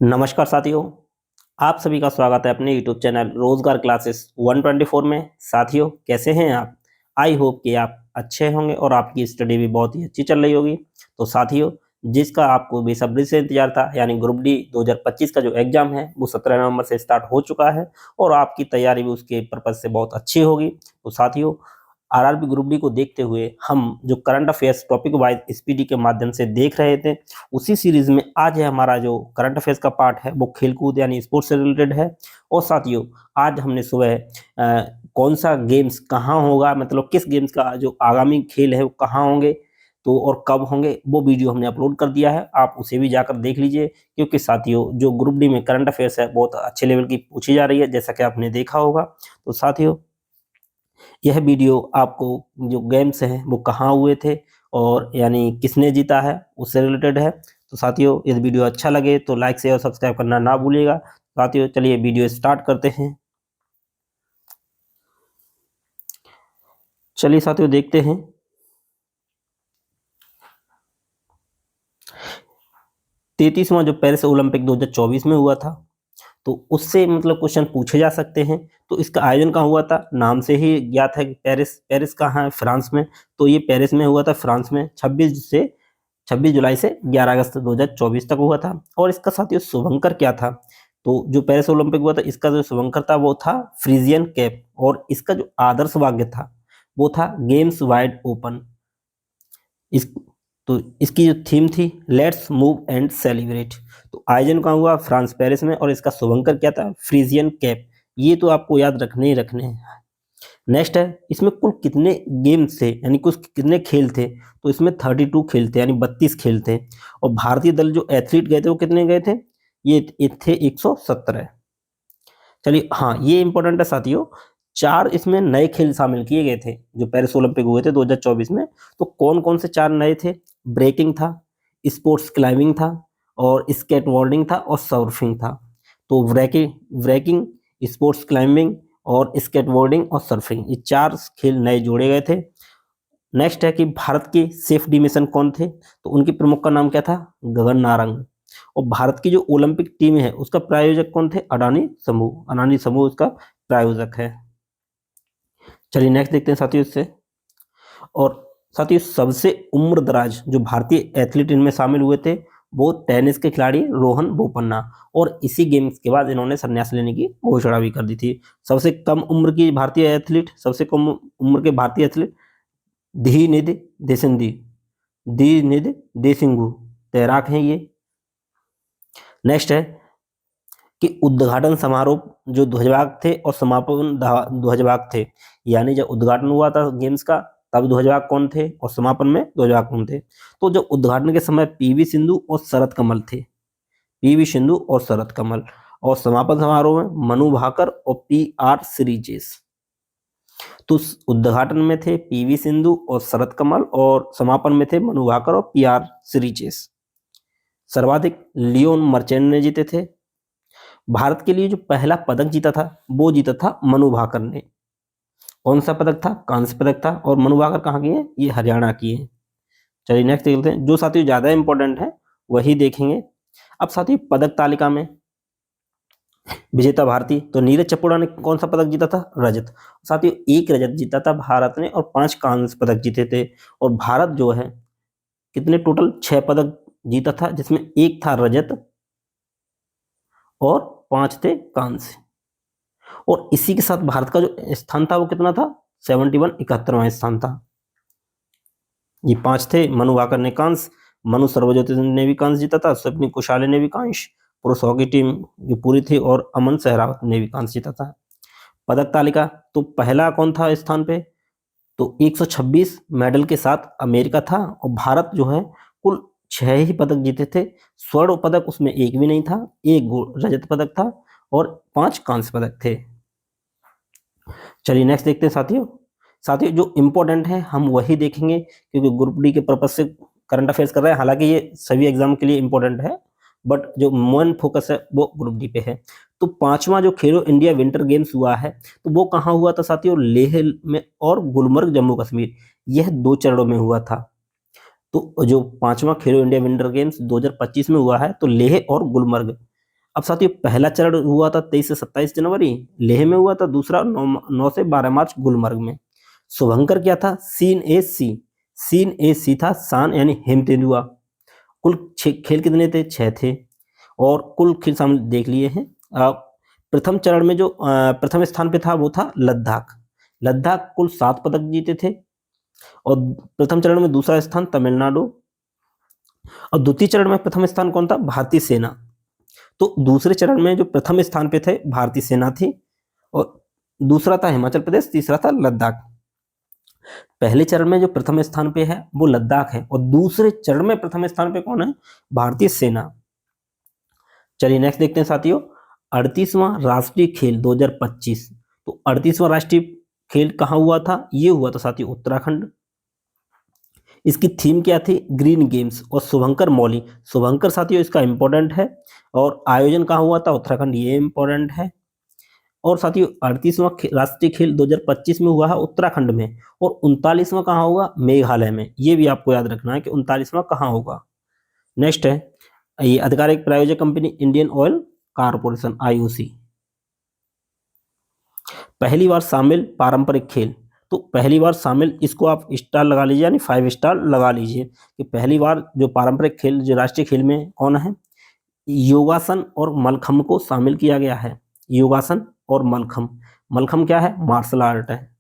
नमस्कार साथियों, आप सभी का स्वागत है अपने यूट्यूब चैनल रोजगार क्लासेस 124 में। साथियों, कैसे हैं आप? आई होप कि आप अच्छे होंगे और आपकी स्टडी भी बहुत ही अच्छी चल रही होगी। तो साथियों, जिसका आपको बेसब्री से इंतजार था, यानी ग्रुप डी 2025 का जो एग्जाम है वो 17 नवंबर से स्टार्ट हो चुका है और आपकी तैयारी भी उसके पर्पज से बहुत अच्छी होगी। तो साथियों, आरआरबी ग्रुप डी को देखते हुए हम जो current affairs topic wise speedy के माध्यम से देख रहे थे, उसी सीरीज में आज है हमारा जो करंट अफेयर्स का पार्ट है वो खेलकूद यानी स्पोर्ट्स से रिलेटेड है। और साथियों, आज हमने सुबह कौन सा गेम्स कहाँ होगा, मतलब किस गेम्स का जो आगामी खेल है वो कहाँ होंगे तो और कब होंगे, वो वीडियो हमने अपलोड कर दिया है। आप उसे भी जाकर देख लीजिए, क्योंकि साथियों जो ग्रुप डी में करंट अफेयर्स है बहुत अच्छे लेवल की पूछी जा रही है, जैसा कि आपने देखा होगा। तो साथियों, यह वीडियो आपको जो गेम्स हैं वो कहाँ हुए थे और यानी किसने जीता है उससे रिलेटेड है। तो साथियों, यदि वीडियो अच्छा लगे तो लाइक शेयर और सब्सक्राइब करना ना भूलिएगा। साथियों, चलिए वीडियो स्टार्ट करते हैं। चलिए साथियों, देखते हैं। 33वां जो पेरिस ओलंपिक 2024 में हुआ था, तो उससे मतलब क्वेश्चन पूछे जा सकते हैं। तो इसका आयोजन कहाँ हुआ था? नाम से ही ज्ञात है कि पेरिस। पेरिस कहाँ है? फ्रांस में। तो ये पेरिस में हुआ था, फ्रांस में 26 जुलाई से 11 अगस्त 2024 तक हुआ था। और इसका साथियों शुभंकर क्या था? तो जो पेरिस ओलंपिक हुआ था, इसका जो शुभंकर था वो था फ्रीजियन कैप, और इसका जो आदर्श वाक्य था वो था गेम्स वाइड ओपन। इस तो इसकी जो थीम थी लेट्स मूव एंड सेलिब्रेट। तो आयोजन कहाँ हुआ? फ्रांस, पेरिस में। और इसका शुभंकर क्या था? Friesian cap. ये तो आपको याद रखने ही रखने हैं। नेक्स्ट है, इसमें कुल कितने गेम्स थे, यानी कुछ कितने खेल थे? तो इसमें 32 खेल थे, यानी 32 खेल थे। और भारतीय दल जो एथलीट गए थे वो कितने गए थे? ये थे 117। चलिए, हाँ, ये इंपॉर्टेंट है साथियों। 4 इसमें नए खेल शामिल किए गए थे जो पेरिस ओलंपिक हुए थे 2024 में। तो कौन कौन से 4 नए थे? ब्रेकिंग था, स्पोर्ट्स क्लाइंबिंग था, और स्केटबोर्डिंग था, और सर्फिंग था। तो ब्रेकिंग ब्रेकिंग स्पोर्ट्स क्लाइंबिंग और स्केटबोर्डिंग और सर्फिंग, ये 4 खेल नए जोड़े गए थे। नेक्स्ट है कि भारत के सेफडी मिशन कौन थे? तो उनके प्रमुख का नाम क्या था? गगन नारंग। और भारत की जो ओलंपिक टीम है उसका प्रायोजक कौन थे? अडानी समूह। अडानी समूह उसका प्रायोजक है। चलिए नेक्स्ट देखते हैं साथियों इससे। और साथियों, सबसे उम्र दराज जो भारतीय एथलीट इनमें शामिल हुए थे वो टेनिस के खिलाड़ी रोहन बोपन्ना। और इसी गेम्स के बाद इन्होंने संन्यास लेने की घोषणा भी कर दी थी। सबसे कम उम्र की भारतीय एथलीट, सबसे कम उम्र के भारतीय एथलीट धीनिधि देसिंदी धीनिधि देसिंगु, तैराक हैं ये। नेक्स्ट है कि उद्घाटन समारोह जो ध्वजवाहक थे और समापन ध्वजवाहक थे, यानी जब उद्घाटन हुआ था गेम्स का तब ध्वजवाहक कौन थे और समापन में ध्वजवाहक कौन थे? तो जब उद्घाटन के समय पीवी सिंधु और शरत कमल थे। पीवी सिंधु और शरत कमल। और समापन समारोह में मनु भाकर और पी आर श्रीजेश। तो उद्घाटन में थे पीवी सिंधु और शरत कमल, और समापन में थे मनु भाकर और पी आर श्रीजेश। सर्वाधिक लियोन मर्चेंट ने जीते थे। भारत के लिए जो पहला पदक जीता था वो जीता था मनु भाकर ने। कौन सा पदक था? कांस्य पदक था। और मनु भाकर कहाँ की है? ये हरियाणा की है। चलिए नेक्स्ट देखते हैं। जो साथियों ज्यादा इंपॉर्टेंट है वही देखेंगे। अब साथियों, पदक तालिका में विजेता भारतीय, तो नीरज चोपड़ा ने कौन सा पदक जीता था? रजत। साथियों, 1 रजत जीता था भारत ने और 5 कांस्य पदक जीते थे। और भारत जो है कितने टोटल 6 पदक जीता था, जिसमें 1 था रजत और 5 थे कांस्य। और इसी के साथ भारत का जो स्थान था वो कितना था? 71, 71वां स्थान था। ये 5 थे। मनु भाकर ने कांस्य, मनु सर्वज्योति ने भी कांस्य जीता था, स्वप्निल कुशाले ने भी कांस्य, पुरुष हॉकी टीम जो पूरी थी, और अमन सहरावत ने भी कांस्य जीता था। पदक तालिका तो पहला कौन था स्थान पे? तो 126 मेडल के साथ अमेरिका था। और भारत जो है कुल 6 ही पदक जीते थे। स्वर्ण पदक उसमें एक भी नहीं था, 1 रजत पदक था और 5 कांस्य पदक थे। चलिए नेक्स्ट देखते हैं साथियों। साथियों, जो इंपॉर्टेंट है हम वही देखेंगे, क्योंकि ग्रुप डी के पर्पज से करंट अफेयर्स कर रहे हैं। हालांकि ये सभी एग्जाम के लिए इंपॉर्टेंट है, बट जो मेन फोकस है वो ग्रुप डी पे है। तो 5वां जो खेलो इंडिया विंटर गेम्स हुआ है, तो वो कहाँ हुआ था साथियों? लेह में और गुलमर्ग, जम्मू कश्मीर। यह 2 चरणों में हुआ था। तो जो 5वां खेलो इंडिया विंटर गेम्स 2025 में हुआ है, तो लेह और गुलमर्ग अब साथियों पहला चरण हुआ था 23 से 27 जनवरी लेह में हुआ था, दूसरा 9 से 12 मार्च गुलमर्ग में। शुभंकर क्या था? सीन ए सी था, शान यानी हिमतेंदुआ। कुल खेल कितने थे? 6 थे और कुल खेल शामिल देख लिए हैं। प्रथम चरण में जो प्रथम स्थान पे था वो था लद्दाख कुल 7 पदक जीते थे। और प्रथम चरण में दूसरा स्थान तमिलनाडु, और द्वितीय चरण में प्रथम स्थान कौन था? भारतीय सेना। तो दूसरे चरण में जो प्रथम स्थान पे थे भारतीय सेना थी, और दूसरा था हिमाचल प्रदेश, तीसरा था लद्दाख। पहले चरण में जो प्रथम स्थान पे है वो लद्दाख है, और दूसरे चरण में प्रथम स्थान पे कौन है? भारतीय सेना। चलिए नेक्स्ट देखते हैं साथियों, 38वां राष्ट्रीय खेल 2025। तो 38वां राष्ट्रीय खेल कहाँ हुआ था? ये हुआ था साथियों उत्तराखंड। इसकी थीम क्या थी? ग्रीन गेम्स, और शुभंकर मौली। शुभंकर साथियों इसका इंपॉर्टेंट है, और आयोजन कहाँ हुआ था? उत्तराखंड, ये इंपॉर्टेंट है। और साथियों 38वां राष्ट्रीय खेल 2025 में हुआ है उत्तराखंड में, और 39वां कहाँ होगा? मेघालय में। ये भी आपको याद रखना है कि 39वां कहाँ होगा। नेक्स्ट है, ये आधिकारिक प्रायोजक company Indian oil corporation, IOC। पहली बार शामिल पारंपरिक खेल, तो पहली बार शामिल, इसको आप स्टार लगा लीजिए, यानी 5 स्टार लगा लीजिए कि पहली बार जो पारंपरिक खेल जो राष्ट्रीय खेल में कौन है? योगासन और मलखम्ब को शामिल किया गया है। योगासन और मलखम्ब क्या है? मार्शल आर्ट है।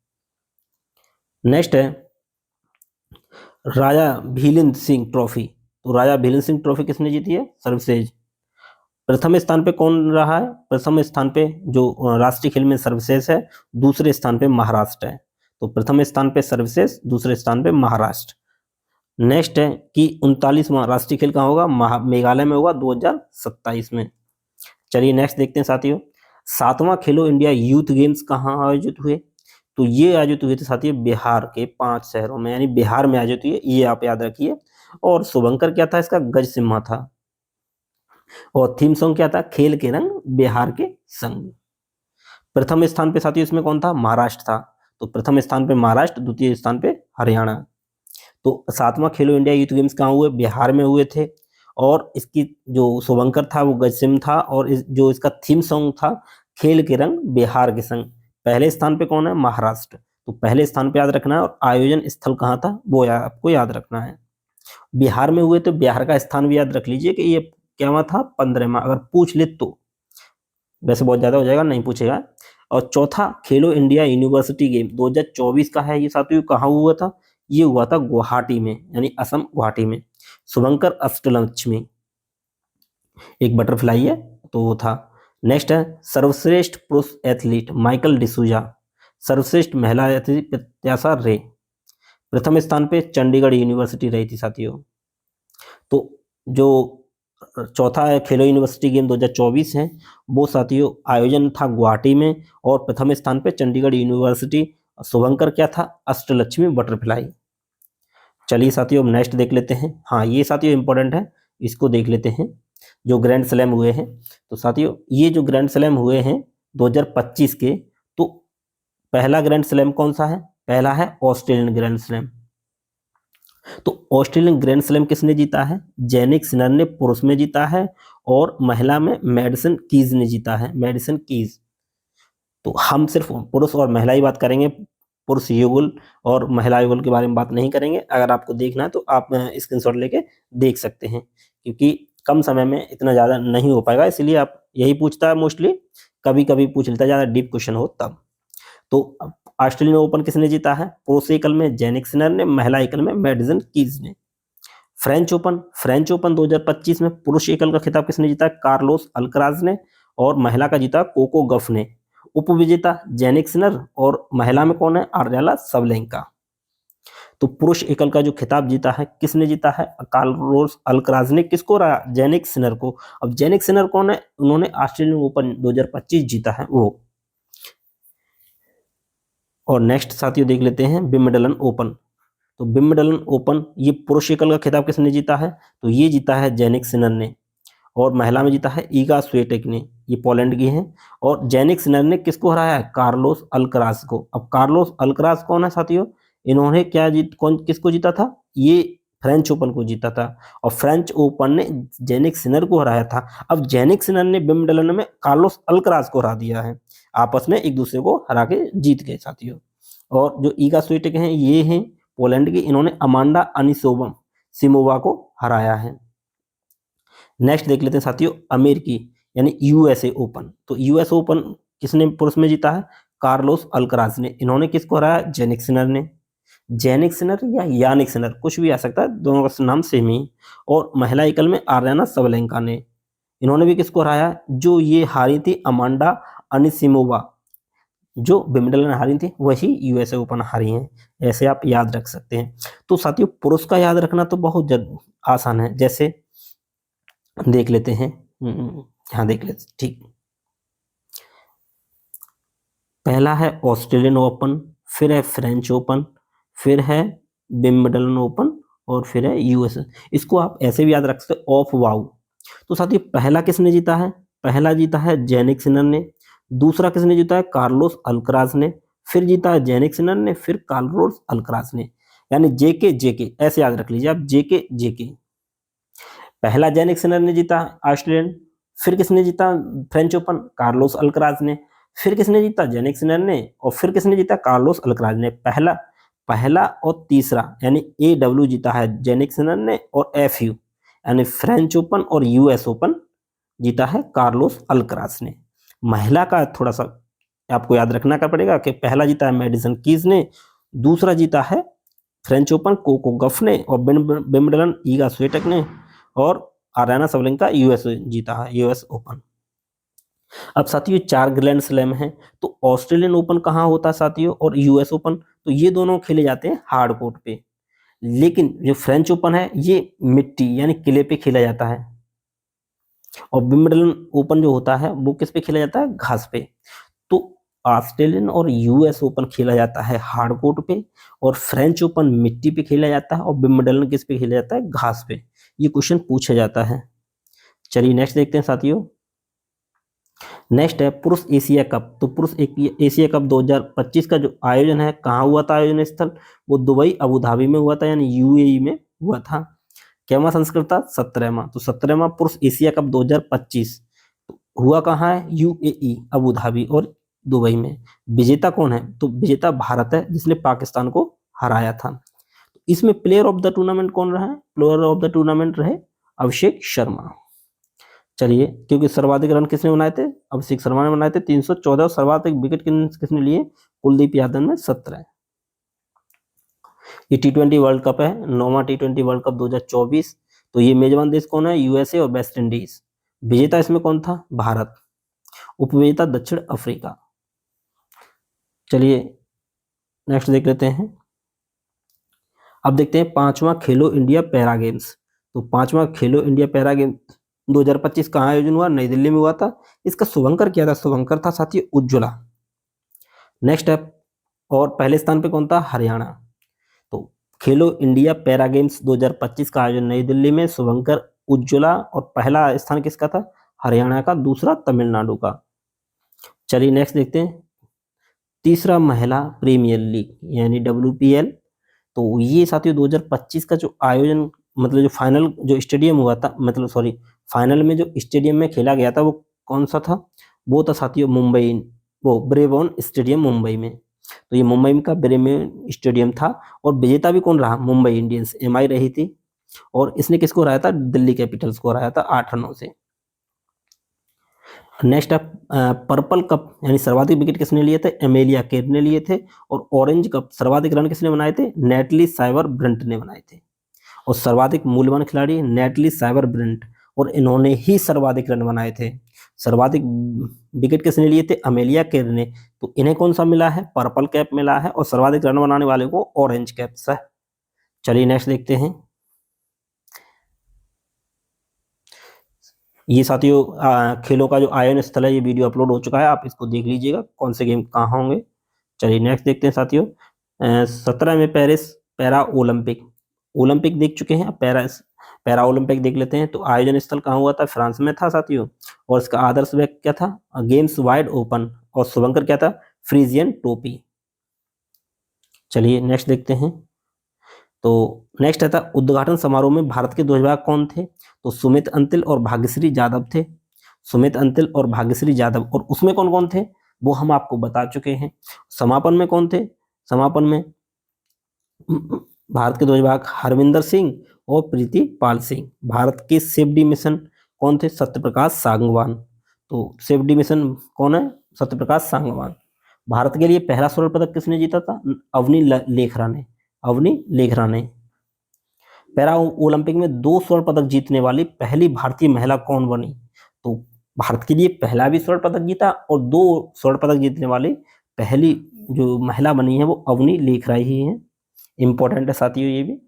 नेक्स्ट है राजा भीलेंद्र सिंह ट्रॉफी। तो राजा भीलेंद्र सिंह ट्रॉफी किसने जीती है? सर्वसेज। प्रथम स्थान पे कौन रहा है? प्रथम स्थान पे जो राष्ट्रीय खेल में सर्वसेज है, दूसरे स्थान पे महाराष्ट्र है। तो प्रथम स्थान पे सर्वसेज, दूसरे स्थान पे महाराष्ट्र। नेक्स्ट है कि 39वां राष्ट्रीय खेल कहाँ होगा? मेघालय में होगा 2027 में। चलिए नेक्स्ट देखते हैं साथियों, 7वां खेलो इंडिया यूथ गेम्स कहाँ आयोजित हुए? तो ये आयोजित हुए थे साथियों बिहार के 5 शहरों में, यानी बिहार में आयोजित हुए, ये आप याद रखिए। और शुभंकर क्या था? इसका गज सिम्हा था। और थीम सॉन्ग क्या था? खेल के रंग बिहार के संग। प्रथम स्थान पे साथियों इसमें कौन था? महाराष्ट्र था। तो प्रथम स्थान पे महाराष्ट्र, द्वितीय स्थान पे हरियाणा। तो 7वां खेलो इंडिया यूथ गेम्स कहाँ हुए? बिहार में हुए थे। और इसकी जो शुभंकर था वो गजसिम था, और जो इसका थीम सॉन्ग था खेल के रंग बिहार के संग। पहले स्थान पे कौन है? महाराष्ट्र। तो पहले स्थान पे याद रखना है, और आयोजन स्थल कहाँ था वो आपको याद रखना है। बिहार में हुए तो बिहार का स्थान भी याद रख लीजिए कि ये क्या हुआ था? 15वां, अगर पूछ ले तो। वैसे बहुत ज्यादा हो जाएगा, नहीं पूछेगा। और चौथा खेलो इंडिया यूनिवर्सिटी गेम 2024 का है ये साथियों, कहाँ हुआ था? ये हुआ था गुवाहाटी में, यानी असम गुवाहाटी में। शुभंकर अष्टलक्ष्मी एक बटरफ्लाई है, तो वो था। नेक्स्ट है सर्वश्रेष्ठ पुरुष एथलीट माइकल डिसूजा। सर्वश्रेष्ठ महिला एथलीट प्रत्याशा रे। प्रथम स्थान पे चंडीगढ़ यूनिवर्सिटी रही थी साथियों। तो जो चौथा है खेलो यूनिवर्सिटी गेम 2024 है, वो साथियों आयोजन था गुवाहाटी में, और प्रथम स्थान पे चंडीगढ़ यूनिवर्सिटी। शुभंकर क्या था? अष्टलक्ष्मी बटरफ्लाई। चलिए साथियों नेक्स्ट देख लेते हैं। हाँ ये साथियों इंपॉर्टेंट है, इसको देख लेते हैं। जो ग्रैंड स्लैम हुए हैं, तो साथियों ये जो ग्रैंड स्लैम हुए हैं 2025 के, तो पहला ग्रैंड स्लैम कौन सा है? पहला है ऑस्ट्रेलियन ग्रैंड स्लैम। तो ऑस्ट्रेलियन ग्रैंड स्लैम किसने जीता है? जेनिक सिनर ने पुरुष में जीता है, और महिला में मैडिसन कीज ने जीता है, मैडिसन कीज। तो हम सिर्फ पुरुष और महिला ही बात करेंगे, पुरुष युगल और महिला युगल के बारे में बात नहीं करेंगे। अगर आपको देखना है तो आप स्क्रीनशॉट लेके देख सकते हैं, क्योंकि कम समय में इतना ज़्यादा नहीं हो पाएगा, इसलिए आप यही पूछता है मोस्टली, कभी कभी पूछ लेता है ज़्यादा डीप क्वेश्चन हो तब। तो ऑस्ट्रेलियन ओपन किसने जीता है? पुरुष एकल में जेनिक सिनर ने, महिला एकल में मैडिसन कीज ने। फ्रेंच ओपन 2025 में पुरुष एकल का खिताब किसने जीता? कार्लोस अल्कराज ने, और महिला का जीता कोको गफ ने। उपविजेता जेनिक सिनर, और महिला में कौन है? आर्याला सबलेंका। तो पुरुष एकल का जो खिताब जीता है किसने जीता है? कार्लोस अल्कराज ने। किसको? जेनिक सिनर को। अब जेनिक सिनर कौन है? उन्होंने ऑस्ट्रेलियन ओपन 2025 जीता है वो। और नेक्स्ट साथियों देख लेते हैं विंबलडन ओपन। तो विंबलडन ओपन ये पुरुष एकल का खिताब किसने जीता है? तो ये जीता है जेनिक सिनर ने, और महिला में जीता है ईगा स्विएटेक ने, ये पोलैंड की हैं। और जेनिक सिनर ने किसको हराया है? कार्लोस अल्कराज को। अब कार्लोस अल्कराज कौन है साथियों? इन्होंने क्या किसको जीता था? ये फ्रेंच ओपन को जीता था और फ्रेंच ओपन ने जेनिक सिनर को हराया था। अब जेनिक सिनर ने विंबलडन में कार्लोस अल्कराज को हरा दिया है, आपस में एक दूसरे को हरा के जीत गए साथियों। और जो ईगा स्विएटेक हैं ये हैं पोलैंड की, इन्होंने अमांडा अनिसोवा सिमोवा को हराया है। नेक्स्ट देख लेते हैं साथियों अमेरिकी यानी यूएसए ओपन। तो यूएस ओपन किसने पुरुष में जीता है? कार्लोस अल्कराज ने। इन्होंने किसको हराया? जेनिक सिनर ने। जेनिक सिनर या यानिक सिनर कुछ भी आ सकता है, दोनों का नाम सेम ही। और महिला एकल में आर्याना सबलेंका ने, इन्होंने भी किसको हराया? जो ये हारी थी अमांडा अनिसिमोवा, जो विंबलडन हारी थी वही यूएसए ओपन हारी हैं। ऐसे आप याद रख सकते हैं। तो साथियों पुरुष का याद रखना तो बहुत आसान है। जैसे देख लेते हैं, हाँ देख लेते हैं, ठीक। पहला है ऑस्ट्रेलियन ओपन, फिर है फ्रेंच ओपन, फिर है विंबलडन ओपन और फिर है यूएस। इसको आप ऐसे भी याद रख सकते हो, ऑफ वाउ। तो साथियों पहला किसने जीता है? पहला जीता है जेनिक सिनर ने। दूसरा किसने जीता है? कार्लोस अल्कराज ने। फिर जीता है जेनिक सिनर ने, फिर कार्लोस अल्कराज ने। यानी जेके जेके ऐसे याद रख लीजिए आप, जेके जेके। पहला जेनिक सिनर ने जीता ऑस्ट्रेलियन, फिर किसने जीता फ्रेंच ओपन? कार्लोस अल्कराज ने। फिर किसने जीता? जेनिक सिनर ने। और फिर किसने जीता? कार्लोस अल्कराज ने। पहला पहला और तीसरा यानी AW जीता है जेनिक सिनर ने, और FU यानी फ्रेंच ओपन और यूएस ओपन जीता है कार्लोस अल्कराज ने। महिला का थोड़ा सा आपको याद रखना का पड़ेगा कि पहला जीता है मैडिसन कीज ने, दूसरा जीता है फ्रेंच ओपन कोको गफ ने, और विंबलडन ईगा स्विएटेक ने, और आर्याना सबलेंका यूएस जीता है यूएस ओपन। अब साथियों 4 ग्रैंड स्लैम हैं। तो ऑस्ट्रेलियन ओपन कहाँ होता है साथियों, और यूएस ओपन, तो ये दोनों खेले जाते हैं हार्ड कोर्ट पे। लेकिन जो फ्रेंच ओपन है ये मिट्टी यानी किले पे खेला जाता है, और विंबलडन ओपन जो होता है वो किस पे खेला जाता है? घास पे। तो ऑस्ट्रेलियन और यूएस ओपन खेला जाता है हार्ड कोर्ट पे, और फ्रेंच ओपन मिट्टी पे खेला जाता है, और विंबलडन किस पे खेला जाता है? घास पे। ये क्वेश्चन पूछा जाता है। चलिए नेक्स्ट देखते हैं साथियों। नेक्स्ट है पुरुष एशिया कप। तो पुरुष एशिया कप 2025 का जो आयोजन है कहाँ हुआ था? आयोजन स्थल वो दुबई अबू धाबी में हुआ था, यानी यूएई में हुआ था। कैवा संस्कृत था? 17वां। तो 17वां पुरुष एशिया कप 2025 हुआ कहाँ है? यूएई अबू धाबी और दुबई में। विजेता कौन है? तो विजेता भारत है, जिसने पाकिस्तान को हराया था। इसमें प्लेयर ऑफ द टूर्नामेंट कौन रहा है? प्लेयर ऑफ द टूर्नामेंट रहे अभिषेक शर्मा। चलिए, क्योंकि सर्वाधिक रन किसने बनाए थे? अभिषेक शर्मा ने बनाए थे 314, और सर्वाधिक विकेट किसने लिए? कुलदीप यादव ने 17। ये T20 वर्ल्ड कप है, 9वां T20 वर्ल्ड कप 2024। तो ये मेजबान देश कौन है? यूएसए और वेस्ट इंडीज। विजेता इसमें कौन था? भारत। उपविजेता दक्षिण अफ्रीका। चलिए नेक्स्ट देख लेते हैं। अब देखते हैं 5वां खेलो इंडिया पैरा गेम्स। तो 5वां खेलो इंडिया पैरा गेम्स 2025 कहाँ आयोजन हुआ? नई दिल्ली में हुआ था। इसका शुभंकर क्या था? शुभंकर था साथी उज्ज्वला। नेक्स्ट है, और पहले स्थान पे कौन था? हरियाणा। तो खेलो इंडिया पैरा गेम्स 2025 का आयोजन नई दिल्ली में, शुभंकर उज्ज्वला, और पहला स्थान किसका था? हरियाणा का, दूसरा तमिलनाडु का। चलिए नेक्स्ट देखते हैं। तीसरा महिला प्रीमियर लीग यानी WPL। तो ये साथियों 2025 का जो आयोजन, मतलब जो फाइनल जो स्टेडियम हुआ था, मतलब सॉरी फाइनल में जो स्टेडियम में खेला गया था वो कौन सा था? वो था साथियों मुंबई, वो ब्रेबॉर्न स्टेडियम मुंबई में। तो ये मुंबई में का ब्रेबॉर्न स्टेडियम था, और विजेता भी कौन रहा? मुंबई इंडियंस, MI रही थी। और इसने किसको हराया था? दिल्ली कैपिटल्स को हराया था 8 रनों से। नेक्स्ट है पर्पल कप, यानी सर्वाधिक विकेट किसने लिए थे? एमेलिया केर ने लिए थे। और ऑरेंज कप सर्वाधिक रन किसने बनाए थे? नेटली साइबर ब्रंट ने बनाए थे। और सर्वाधिक मूल्यवान खिलाड़ी नेटली साइबर ब्रंट, और इन्होंने ही सर्वाधिक रन बनाए थे। सर्वाधिक विकेट किसने लिए थे? अमेलिया केर ने। तो इन्हें कौन सा मिला है? पर्पल कैप मिला है, और सर्वाधिक रन बनाने वाले को ऑरेंज कैप है। चलिए नेक्स्ट देखते हैं। ये साथियों खेलों का जो आयोजन स्थल है, ये वीडियो अपलोड हो चुका है, आप इसको देख लीजिएगा कौन से गेम कहाँ होंगे। चलिए नेक्स्ट देखते हैं साथियों। 17 में पेरिस पैरा ओलंपिक। ओलंपिक देख चुके हैं, पैरा ओलंपिक देख लेते हैं। तो आयोजन स्थल कहाँ हुआ था? फ्रांस में था साथियों। और इसका आदर्श वेग क्या था? Games wide open. और शुभंकर क्या था? फ्रीजियन टोपी। चलिए नेक्स्ट देखते हैं। तो नेक्स्ट आता उद्घाटन समारोह में भारत के ध्वजवाहक कौन थे? तो सुमित अंतिल और भाग्यश्री यादव थे। सुमित अंतिल और भाग्यश्री यादव। और उसमें कौन कौन थे वो हम आपको बता चुके हैं। समापन में कौन थे? समापन में भारत के ध्वजवाहक हरविंदर सिंह और प्रीति पाल सिंह। भारत के सेफ्टी मिशन कौन थे? सत्यप्रकाश सांगवान। तो सेफ्टी मिशन कौन है? सत्यप्रकाश सांगवान। भारत के लिए पहला स्वर्ण पदक किसने जीता था? अवनी लेखरा ने। अवनी लेखरा ने। पैरा ओलंपिक में 2 स्वर्ण पदक जीतने वाली पहली भारतीय महिला कौन बनी? तो भारत के लिए पहला भी स्वर्ण पदक जीता और 2 स्वर्ण पदक जीतने वाली पहली जो महिला बनी है वो अवनी लेखरा ही है। इंपॉर्टेंट है साथियों ये भी।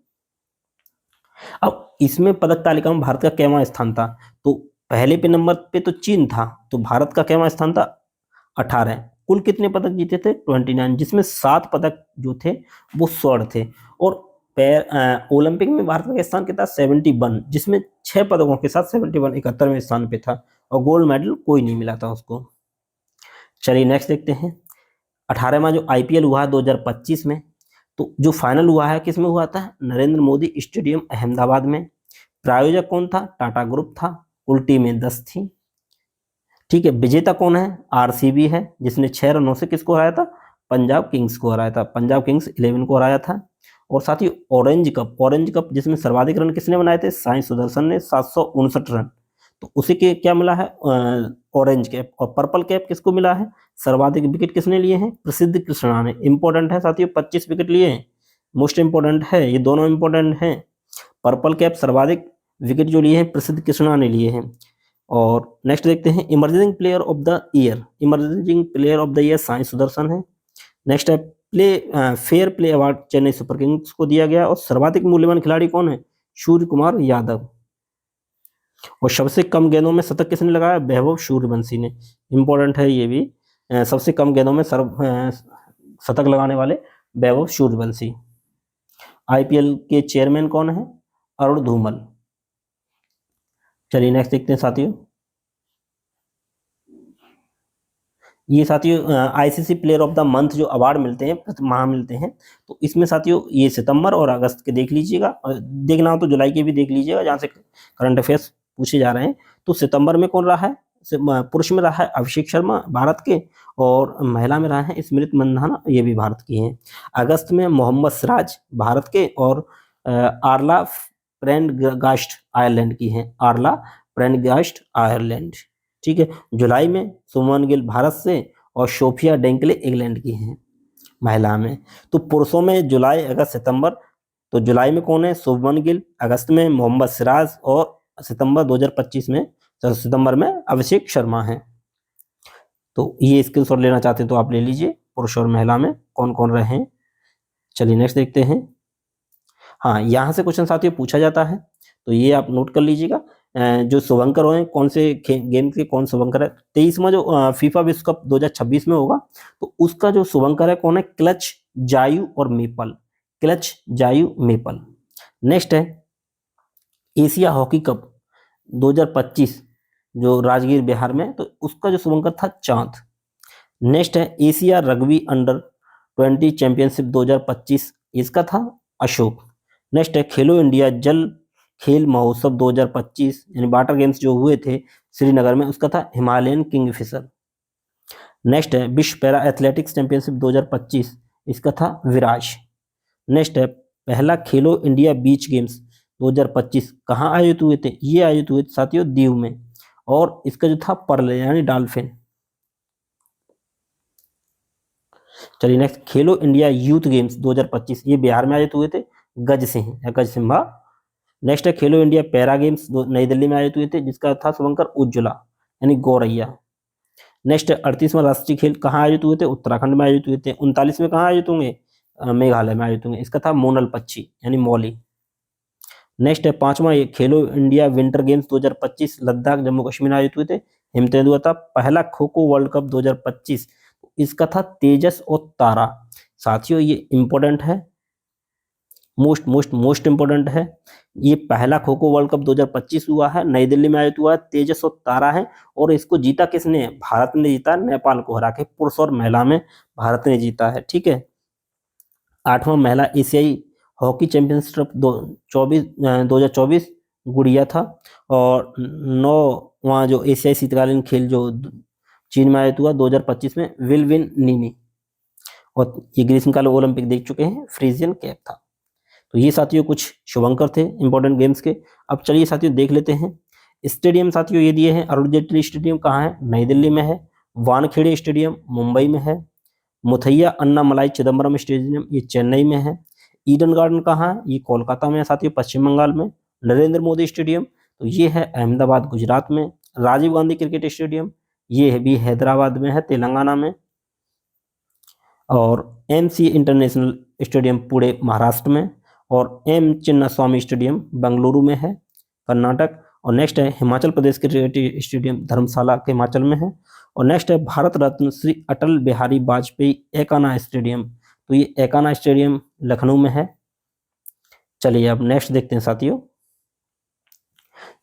अब इसमें पदक तालिका में भारत का कैवां स्थान था? तो पहले पे नंबर पे तो चीन था, तो भारत का कैवां स्थान था? 18। कुल कितने पदक जीते थे? 29, जिसमें 7 पदक जो थे वो स्वर्ण थे। और ओलंपिक में भारत का स्थान कितना? 71, जिसमें 6 पदकों के साथ 71 71वें स्थान पे था और गोल्ड मेडल कोई नहीं मिला था उसको। चलिए नेक्स्ट देखते हैं। 18वां जो आईपीएल हुआ है 2025 में, तो जो फाइनल हुआ है किसमें हुआ था? नरेंद्र मोदी स्टेडियम अहमदाबाद में। प्रायोजक कौन था? टाटा ग्रुप था। कुल टीमें 10 थी। ठीक है, विजेता कौन है? आरसीबी है, जिसने 6 रनों से किसको हराया था? पंजाब किंग्स को हराया था। पंजाब किंग्स 11 को हराया था। और साथ ही ऑरेंज कप जिसमें सर्वाधिक रन किसने बनाए थे? साई सुदर्शन ने 759 रन। तो उसी के क्या मिला है? Orange cap. और पर्पल कैप किसको मिला है? सर्वाधिक विकेट किसने लिए हैं? प्रसिद्ध कृष्णा ने। इंपॉर्टेंट है साथियों, 25 विकेट लिए हैं। मोस्ट इंपॉर्टेंट है, ये दोनों इंपॉर्टेंट हैं। पर्पल कैप सर्वाधिक विकेट जो लिए हैं प्रसिद्ध कृष्णा ने लिए हैं। और नेक्स्ट देखते हैं emerging player of the year. Emerging player of the year Sai Sudarshan है। नेक्स्ट है fair play award Chennai super Kings को दिया गया। और सर्वाधिक मूल्यवान खिलाड़ी कौन है? सूर्य कुमार यादव। और सबसे कम गेंदों में शतक किसने लगाया? वैभव सूर्यवंशी ने। इंपॉर्टेंट है ये भी। सबसे कम गेंदों में शतक लगाने वाले वैभव सूर्यवंशी। आईपीएल के चेयरमैन कौन है? अरुण धूमल। चलिए नेक्स्ट देखते हैं साथियों। ये साथियों ICC player of the month जो अवार्ड मिलते हैं, प्रति माह मिलते हैं, तो इसमें साथियों ये सितंबर और अगस्त के देख लीजिएगा, और देखना हो तो जुलाई के भी देख लीजिएगा जहाँ से करंट अफेयर्स पूछे जा रहे हैं। तो सितंबर में कौन रहा है? पुरुष में रहा है अभिषेक शर्मा भारत के, और महिला में रहा है स्मृति मंधाना, ये भी भारत की हैं। अगस्त में मोहम्मद सिराज भारत के, और आर्ला प्रेंडगास्ट आयरलैंड की हैं। Orla Prendergast Ireland. ठीक है। जुलाई में सुमन गिल भारत से, और सोफिया डेंकले इंग्लैंड की हैं महिला में। तो पुरुषों में जुलाई अगस्त सितंबर, तो जुलाई में कौन है? सुमन गिल। अगस्त में मोहम्मद सिराज। और सितंबर 2025 में सितंबर में अभिषेक शर्मा है। तो ये स्क्रीनशॉट लेना चाहते हैं तो आप ले लीजिए, पुरुष और महिला में कौन कौन रहे हैं। चलिए नेक्स्ट देखते हैं। हाँ, यहाँ से क्वेश्चन साथियों पूछा जाता है, तो ये आप नोट कर लीजिएगा। जो शुभंकर हैं, कौन से गेम के कौन शुभंकर है? 23वां जो फीफा विश्व कप 2026 में होगा, तो उसका जो शुभंकर है कौन है? क्लच जायू और मेपल। क्लच जायू मेपल। नेक्स्ट है एशिया हॉकी कप 2025 जो राजगीर बिहार में, तो उसका जो शुभंकर था चांद। नेक्स्ट है एशिया रग्बी अंडर 20 चैंपियनशिप 2025, इसका था अशोक। नेक्स्ट है खेलो इंडिया जल खेल महोत्सव 2025 यानी वाटर गेम्स जो हुए थे श्रीनगर में, उसका था हिमालयन किंगफिशर। नेक्स्ट है विश्व पैरा एथलेटिक्स चैंपियनशिप 2025, इसका था विराज। नेक्स्ट है पहला खेलो इंडिया बीच गेम्स 2025 कहाँ आयोजित हुए थे? ये आयोजित हुए थे साथियों दीव में, और इसका जो था पर्ल यानी डॉल्फिन। चलिए नेक्स्ट खेलो इंडिया यूथ गेम्स 2025, ये बिहार में आयोजित हुए थे गज सिंह या गज सिम्हा। नेक्स्ट है खेलो इंडिया पैरा गेम्स नई दिल्ली में आयोजित हुए थे, जिसका था शुभंकर उज्ज्वला यानी गौरैया। नेक्स्ट है 38वां राष्ट्रीय खेल कहाँ आयोजित हुए थे? उत्तराखंड में आयोजित हुए थे। 39 में कहाँ आयोजित होंगे? मेघालय में आयोजित होंगे, इसका था मोनल पक्षी यानी मौली। नेक्स्ट है 5वां खेलो India winter games 2025 Ladakh Jammu Kashmir आयोजित हुए थे, हिमतेंदु हुआ था। पहला खो खो वर्ल्ड कप 2025, इसका था तेजस और तारा। साथियों ये इंपॉर्टेंट है, मोस्ट इंपॉर्टेंट है। ये पहला खो खो वर्ल्ड कप 2025 हुआ है, नई दिल्ली में आयोजित हुआ है, तेजस और तारा है। और इसको जीता किसने? भारत ने जीता, नेपाल को हरा के। पुरुष और महिला में भारत ने जीता है। ठीक है। 8वां महिला एशियाई हॉकी चैंपियनशिप 2024 गुड़िया था। और 9वां जो एशियाई शीतकालीन खेल जो चीन में आयोजित हुआ 2025 में, विल विन नीनी। और ये ग्रीष्मकालीन ओलंपिक देख चुके हैं, फ्रीजियन कैप था। तो ये साथियों कुछ शुभंकर थे इंपॉर्टेंट गेम्स के। अब चलिए साथियों देख लेते हैं स्टेडियम। साथियों ये दिए हैं, अरुण जेटली स्टेडियम कहाँ है, नई दिल्ली में है। वानखेड़े स्टेडियम मुंबई में है। मुथैया अन्नामलाई चिदम्बरम स्टेडियम ये चेन्नई में है। ईडन गार्डन कहाँ है, ये कोलकाता में है साथियों, पश्चिम बंगाल में। नरेंद्र मोदी स्टेडियम तो ये है अहमदाबाद गुजरात में। राजीव गांधी क्रिकेट स्टेडियम ये भी हैदराबाद में है, तेलंगाना में। और MC international stadium Pune Maharashtra में। और एम चिन्नास्वामी स्टेडियम बेंगलुरु में है, कर्नाटक। और नेक्स्ट है हिमाचल प्रदेश क्रिकेट स्टेडियम धर्मशाला के हिमाचल में है। और नेक्स्ट है भारत रत्न श्री अटल बिहारी वाजपेयी एकाना स्टेडियम, तो ये एकाना स्टेडियम लखनऊ में है। चलिए अब नेक्स्ट देखते हैं साथियों,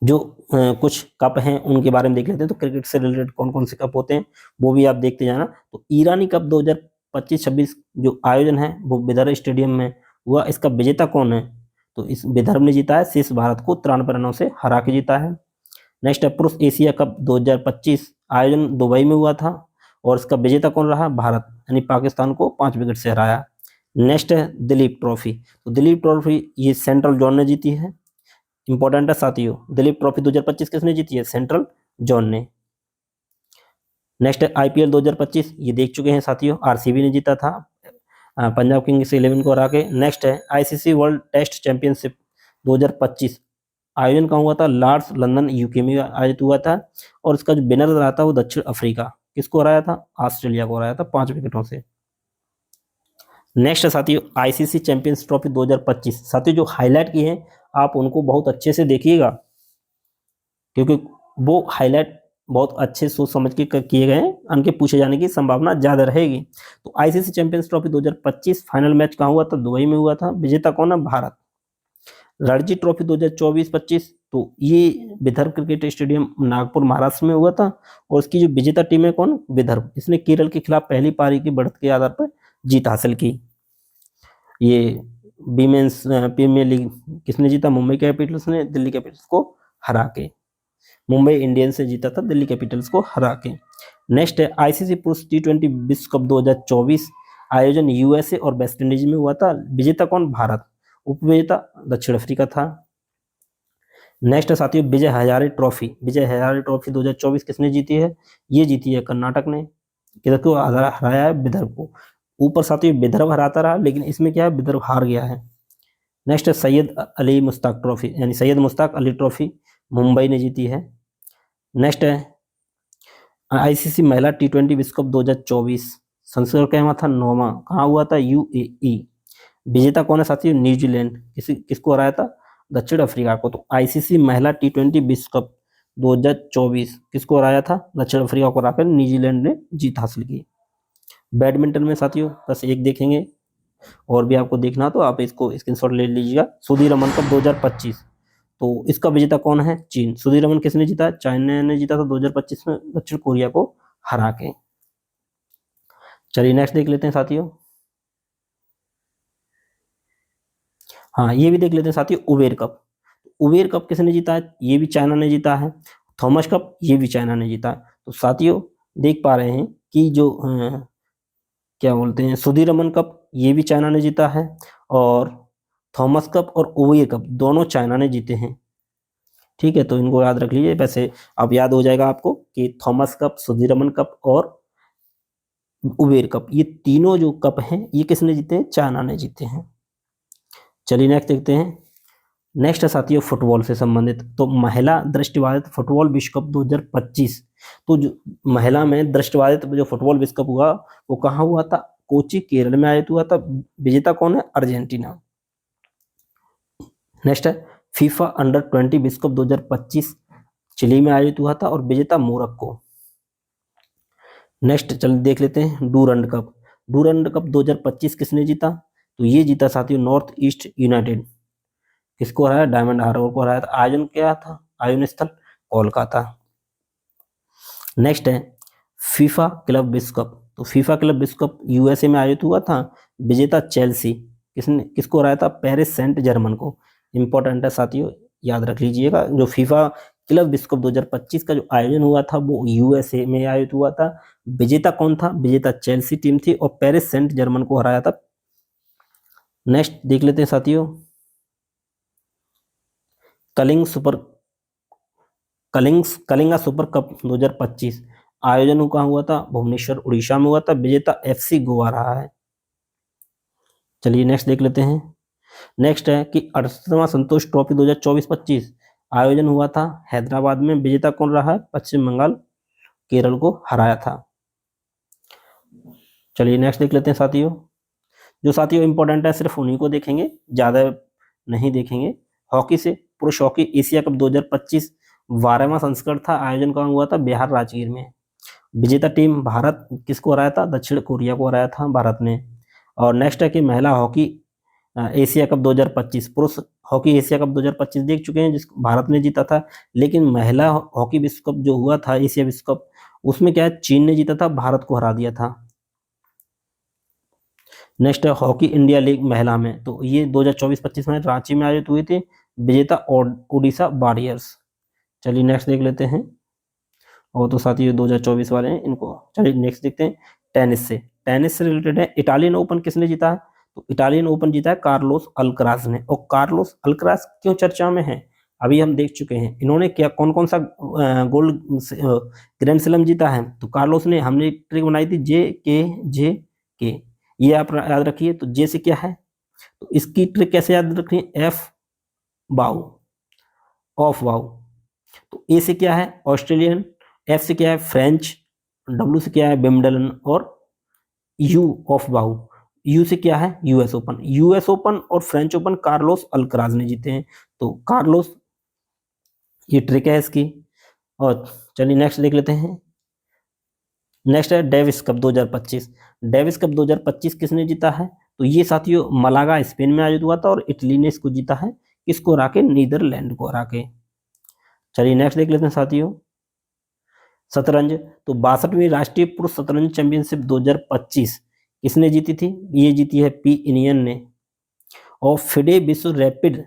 जो कुछ कप हैं उनके बारे में देख लेते हैं। तो क्रिकेट से रिलेटेड कौन कौन से कप होते हैं वो भी आप देखते जाना। तो ईरानी कप 2025-26 जो आयोजन है वो विदर्भ स्टेडियम में हुआ। इसका विजेता कौन है, तो इस विदर्भ ने जीता है, शेष भारत को 93 रनों से हरा के जीता है। नेक्स्ट है पुरुष एशिया कप 2025 आयोजन दुबई में हुआ था, और इसका विजेता कौन रहा, भारत, यानी पाकिस्तान को 5 विकेट से हराया। नेक्स्ट है दिलीप ट्रॉफी, तो दिलीप ट्रॉफी ये सेंट्रल जोन ने जीती है। इंपॉर्टेंट है साथियों, दिलीप ट्रॉफी 2025 किसने जीती है, सेंट्रल जोन ने। नेक्स्ट है आईपीएल 2025, ये देख चुके हैं साथियों, आरसीबी ने जीता था पंजाब किंग्स 11 को हरा के। नेक्स्ट है आईसीसी वर्ल्ड टेस्ट चैंपियनशिप 2025 आयोजन कहाँ हुआ था, लॉर्ड्स लंदन यूके में आयोजित हुआ था। और इसका जो विनर रहा था वो दक्षिण अफ्रीका, किसको हराया था, ऑस्ट्रेलिया को हराया था 5 विकेटों से। नेक्स्ट है साथियों आईसीसी चैंपियंस ट्रॉफी 2025, साथियों जो हाईलाइट की है आप उनको बहुत अच्छे से देखिएगा, क्योंकि वो हाईलाइट बहुत अच्छे सोच समझ के किए गए हैं, उनके पूछे जाने की संभावना ज़्यादा रहेगी। तो ICC champions trophy 2025 final match कहाँ हुआ था, दुबई में हुआ था। विजेता कौन है, भारत। रणजी ट्रॉफी 2024-25 तो ये विदर्भ क्रिकेट स्टेडियम नागपुर महाराष्ट्र में हुआ था। और इसकी जो विजेता टीम है कौन, विदर्भ, इसने केरल के खिलाफ पहली पारी की बढ़त के आधार पर जीत हासिल की। ये वीमेंस प्रीमियर लीग किसने जीता, मुंबई कैपिटल्स ने दिल्ली कैपिटल्स को हरा के। मुंबई इंडियंस से जीता था दिल्ली कैपिटल्स को हरा के। नेक्स्ट है आईसीसी पुरुष T20 विश्व कप 2024 आयोजन यूएसए और वेस्ट इंडीज में हुआ था। विजेता कौन, भारत। उपविजेता दक्षिण अफ्रीका था। नेक्स्ट है साथियों विजय हजारे ट्रॉफी, विजय हजारे ट्रॉफी 2024 किसने जीती है, ये जीती है कर्नाटक ने। किधर को हराया है, विदर्भ को। ऊपर साथियों विदर्भ हराता रहा, लेकिन इसमें क्या है, विदर्भ हार गया है। नेक्स्ट है सैयद अली मुश्ताक ट्रॉफी, यानी सैयद मुश्ताक अली ट्रॉफी मुंबई ने जीती है। नेक्स्ट है आईसीसी महिला T20 विश्व कप 2024 संस्करण क्या हुआ था, 9वां, कहाँ हुआ था, यूएई। विजेता कौन है साथियों, न्यूजीलैंड, किसको हराया था, दक्षिण अफ्रीका को। तो आईसीसी महिला T20 विश्व कप 2024 किसको हराया था, दक्षिण अफ्रीका को हराकर न्यूजीलैंड ने जीत हासिल की। बैडमिंटन में साथियों बस एक देखेंगे, और भी आपको देखना तो आप इसको स्क्रीनशॉट ले लीजिएगा। सुधीर रमन कप 2025 तो इसका विजेता कौन है, चीन। सुधीर रमन किसने जीता, चाइना ने जीता था 2025 में दक्षिण कोरिया को हरा के। चलिए नेक्स्ट देख लेते हैं साथियों। हाँ ये भी देख लेते हैं साथियों उबेर कप। उबेर कप किसने जीता है, ये भी चाइना ने जीता है। थॉमस कप ये भी चाइना ने जीता है। तो साथियों देख पा रहे हैं कि जो क्या बोलते हैं सुधीर रमन कप ये भी चाइना ने जीता है, और थॉमस कप और उबेर कप दोनों चाइना ने जीते हैं। ठीक है, तो इनको याद रख लीजिए। वैसे अब याद हो जाएगा आपको कि Thomas cup, Sudhir Raman cup और उबेर कप ये तीनों जो कप हैं ये किसने जीते हैं, चाइना ने जीते हैं। चलिए नेक्स्ट देखते हैं। नेक्स्ट है साथियों फुटबॉल से संबंधित, तो महिला दृष्टिबाधित फुटबॉल विश्व कप 2025 तो जो महिला में दृष्टिबाधित जो फुटबॉल विश्व कप हुआ वो कहाँ हुआ था, कोची केरल में आयोजित हुआ था। विजेता कौन है, अर्जेंटीना। नेक्स्ट है फीफा अंडर-20 विश्व कप 2025 चिली में आयोजित हुआ था, और विजेता मोरक्को। नेक्स्ट चल देख लेते हैं डूरंड कप। डूरंड कप 2025 किसने जीता, तो ये जीता साथियों नॉर्थ ईस्ट यूनाइटेड। किसको हराया, डायमंड हार्बर को हराया था। आयोजन क्या था, आयोजन स्थल कोलकाता। नेक्स्ट है फीफा क्लब विश्व कप, तो फीफा क्लब विश्व कप यूएसए में आयोजित हुआ था। विजेता चेल्सी, किसको हराया था? पेरिस सेंट जर्मन को। इंपॉर्टेंट है साथियों, याद रख लीजिएगा। जो फीफा क्लब विश्व कप 2025 का जो आयोजन हुआ था वो यूएसए में आयोजित हुआ था। विजेता कौन था? विजेता चेल्सी टीम थी और पेरिस सेंट जर्मन को हराया था। नेक्स्ट देख लेते हैं साथियों, कलिंगा सुपर कप 2025 आयोजन कहाँ हुआ था? भुवनेश्वर उड़ीसा में हुआ था। विजेता एफसी गोवा रहा है। चलिए नेक्स्ट देख लेते हैं। नेक्स्ट है कि 68वां संतोष ट्रॉफी 2024-25 आयोजन हुआ था हैदराबाद में। विजेता कौन रहा है? पश्चिम बंगाल केरल को हराया था। चलिए नेक्स्ट देख लेते हैं साथियों। जो साथियों इंपॉर्टेंट है सिर्फ उन्हीं को देखेंगे, ज्यादा नहीं देखेंगे। हॉकी से पुरुष हॉकी एशिया कप 2025 12वां संस्करण था। आयोजन कहाँ हुआ था? बिहार राजगीर में। विजेता टीम भारत किसको हराया था? दक्षिण कोरिया को हराया था भारत ने। और नेक्स्ट है कि महिला हॉकी एशिया कप 2025, पुरुष हॉकी एशिया कप 2025 देख चुके हैं जिसको भारत ने जीता था। लेकिन महिला हॉकी विश्व कप जो हुआ था, एशिया विश्व कप, उसमें क्या है, चीन ने जीता था, भारत को हरा दिया था। नेक्स्ट है हॉकी इंडिया लीग महिला में, तो ये 2024-25 में रांची में आयोजित हुई थी। विजेता ओडिशा वॉरियर्स। चलिए नेक्स्ट देख लेते हैं। और तो साथ ही 2024 वाले हैं इनको। चलिए नेक्स्ट देखते हैं टेनिस से रिलेटेड है। इटालियन ओपन किसने जीता है? तो इटालियन ओपन जीता है कार्लोस अल्कराज ने। और कार्लोस अल्कराज क्यों चर्चा में है? अभी हम देख चुके हैं इन्होंने क्या कौन कौन सा गोल्ड ग्रैंड स्लैम जीता है। तो कार्लोस ने, हमने ट्रिक बनाई थी जे के, ये आप याद रखिए। तो जे से क्या है, तो इसकी ट्रिक कैसे याद रखनी? एफ बाउ, ऑफ बाउ। तो ए से क्या है? ऑस्ट्रेलियन, एफ से क्या है? फ्रेंच, डब्ल्यू से क्या है? विंबलडन, और यू ऑफ बाहू, यू से क्या है? US open. यूएस ओपन और फ्रेंच ओपन कार्लोस अल्कराज ने जीते हैं। तो कार्लोस, ये ट्रिक है इसकी। और चलिए नेक्स्ट देख लेते हैं। नेक्स्ट है डेविस कप 2025। डेविस कप 2025 किसने जीता है? तो ये साथियों मलागा स्पेन में आयोजित हुआ था और इटली ने इसको जीता है। किसको हरा के? नीदरलैंड को हरा के। चलिए नेक्स्ट देख लेते हैं साथियों। शतरंज, तो 62वीं राष्ट्रीय पुरुष शतरंज चैंपियनशिप 2025 किसने जीती थी? ये जीती है पी इनियन ने। और फिडे विश्व रैपिड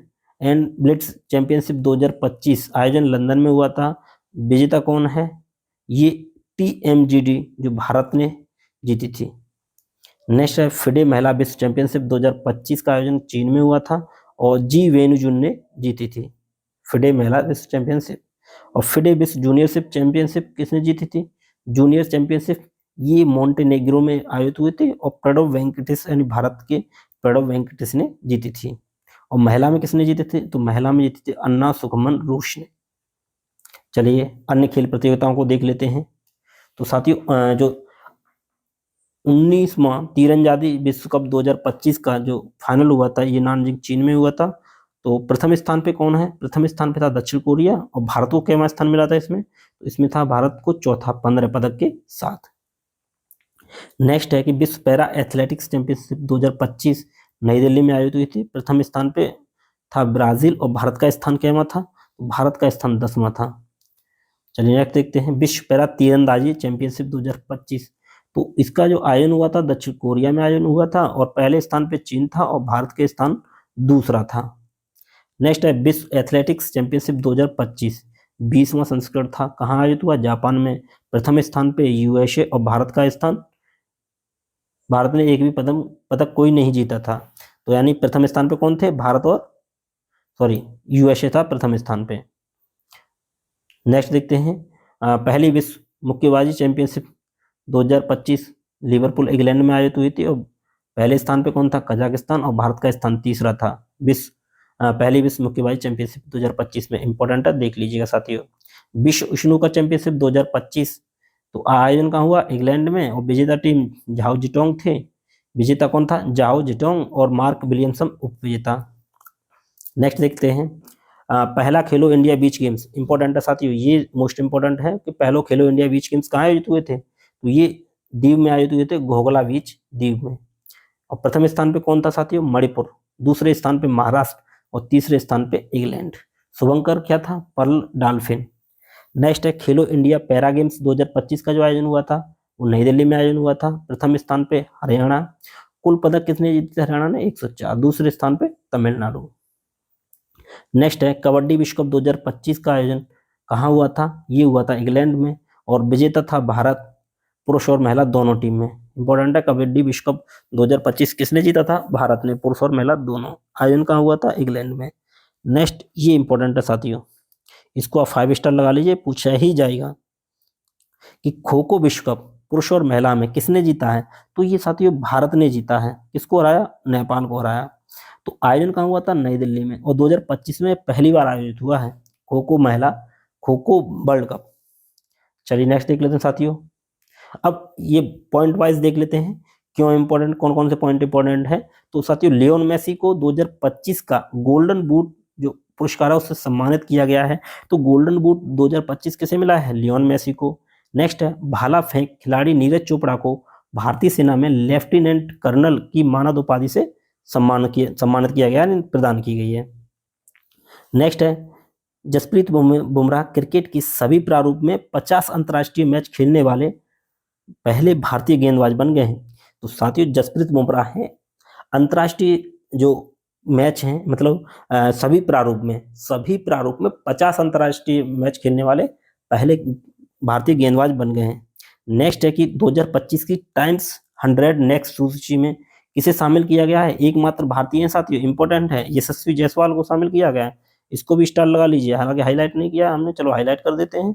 एंड ब्लिट्स चैंपियनशिप 2025 आयोजन लंदन में हुआ था। विजेता कौन है? ये टीएमजीडी जो भारत ने जीती थी। नेक्स्ट है फिडे महिला विश्व चैंपियनशिप 2025 का आयोजन चीन में हुआ था और जी वेनुजुन ने जीती थी फिडे महिला विश्व चैंपियनशिप। और फिडे विश्व जूनियरशिप चैंपियनशिप किसने जीती थी? जूनियर चैंपियनशिप ये मोंटेनेग्रो में आयोजित हुए थे और प्रणव वेंकटेश यानी भारत के प्रणव वेंकटेश ने जीती थी। और महिला में किसने जीते थे? तो महिला में जीती थी अन्ना सुखमन रूस ने। चलिए अन्य खेल प्रतियोगिताओं को देख लेते हैं। तो साथियों जो 19वां तीरंदाजी विश्व कप 2025 का जो फाइनल हुआ था ये नानजिंग चीन में हुआ था। तो प्रथम स्थान पे कौन है? प्रथम स्थान पे था दक्षिण कोरिया। और भारत को क्या स्थान मिला था इसमें? तो इसमें था भारत को चौथा 15 पदक के साथ। नेक्स्ट है कि विश्व पैरा एथलेटिक्स चैंपियनशिप 2025 नई दिल्ली में आयोजित हुई थी। प्रथम स्थान पे था ब्राजील और भारत का स्थान क्या था? तो भारत का स्थान 10वां था। चलिए नेक्स्ट देखते हैं विश्व पैरा तीरंदाजी चैंपियनशिप 2025। तो इसका जो आयोजन हुआ था दक्षिण कोरिया में आयोजन हुआ था और पहले स्थान पे चीन था और भारत के स्थान दूसरा था। नेक्स्ट है विश्व एथलेटिक्स चैंपियनशिप 2025 20वां संस्करण था। कहाँ आयोजित हुआ? जापान में। प्रथम स्थान पे यूएसए और भारत का स्थान, भारत ने एक भी पदक कोई नहीं जीता था। तो यानी प्रथम स्थान पे कौन थे? भारत और यूएसए था प्रथम स्थान पे। नेक्स्ट देखते हैं पहली विश्व मुक्केबाजी चैंपियनशिप 2025 लिवरपूल इंग्लैंड में आयोजित हुई थी और पहले स्थान पे कौन था? कजाकिस्तान और भारत का स्थान तीसरा था। पहली विश्व मुक्केबाजी चैंपियनशिप 2025 में इंपॉर्टेंट है, देख लीजिएगा साथियों। विश्व स्नूकर चैंपियनशिप 2025 तो आयोजन कहाँ हुआ? इंग्लैंड में और विजेता टीम झाओ जिटोंग थे। विजेता कौन था? झाओ जिटोंग और मार्क विलियमसन उपविजेता। नेक्स्ट देखते हैं पहला खेलो इंडिया बीच गेम्स। इंपॉर्टेंट है साथियों, ये मोस्ट इंपॉर्टेंट है कि पहलो खेलो इंडिया बीच गेम्स कहाँ आयोजित हुए थे? तो ये दीव में आयोजित हुए थे, घोघला बीच दीव में। और प्रथम स्थान पे कौन था साथियों? मणिपुर। दूसरे स्थान पे महाराष्ट्र और तीसरे स्थान पे इंग्लैंड। शुभंकर क्या था? Perl dolphin. नेक्स्ट है खेलो इंडिया पैरा गेम्स 2025 का जो आयोजन हुआ था वो नई दिल्ली में आयोजन हुआ था। प्रथम स्थान पे हरियाणा कुल पदक किसने जीते थे हरियाणा ने? 104। दूसरे स्थान पे तमिलनाडु। नेक्स्ट है कबड्डी विश्व कप 2025 का आयोजन कहाँ हुआ था? ये हुआ था इंग्लैंड में और विजेता था भारत, पुरुष और महिला दोनों टीम में। इंपॉर्टेंट है, कबड्डी विश्व कप 2025 किसने जीता था? भारत ने, पुरुष और महिला दोनों। आयोजन कहाँ हुआ था? इंग्लैंड में। नेक्स्ट ये इंपॉर्टेंट है साथियों, इसको आप 5 स्टार लगा लीजिए, पूछा ही जाएगा कि खो खो विश्व कप पुरुष और महिला में किसने जीता है? तो ये साथियों भारत ने जीता है। किसको हराया? नेपाल को हराया। तो आयोजन कहाँ हुआ था? नई दिल्ली में, और 2025 में पहली बार आयोजित हुआ है खो खो महिला खो खो वर्ल्ड कप। चलिए नेक्स्ट देख लेते हैं साथियों। अब ये पॉइंट वाइज देख लेते हैं क्यों इंपॉर्टेंट, कौन कौन से पॉइंट इंपॉर्टेंट है। तो साथियों लियोन मेसी को 2025 का गोल्डन बूट जो पुरस्कार है उससे सम्मानित किया गया है। तो गोल्डन बूट 2025 किसे मिला है? लियोन मेसी को। नेक्स्ट है भाला फेंक खिलाड़ी नीरज चोपड़ा को भारतीय सेना में लेफ्टिनेंट कर्नल की मानद उपाधि से सम्मानित किया गया, प्रदान की गई है। नेक्स्ट है जसप्रीत बुमराह क्रिकेट की सभी प्रारूप में 50 अंतर्राष्ट्रीय मैच खेलने वाले पहले भारतीय गेंदबाज बन गए हैं। तो साथियों जसप्रीत बुमराह है अंतर्राष्ट्रीय जो मैच हैं, मतलब सभी प्रारूप में 50 अंतर्राष्ट्रीय मैच खेलने वाले पहले भारतीय गेंदबाज बन गए हैं। नेक्स्ट है कि 2025 की टाइम्स 100 नेक्स्ट सूची में किसे शामिल किया गया है? एकमात्र भारतीय हैं साथियों, इंपॉर्टेंट है, यशस्वी जायसवाल को शामिल किया गया है। इसको भी स्टार लगा लीजिए, हालांकि हाईलाइट नहीं किया हमने, चलो हाईलाइट कर देते हैं।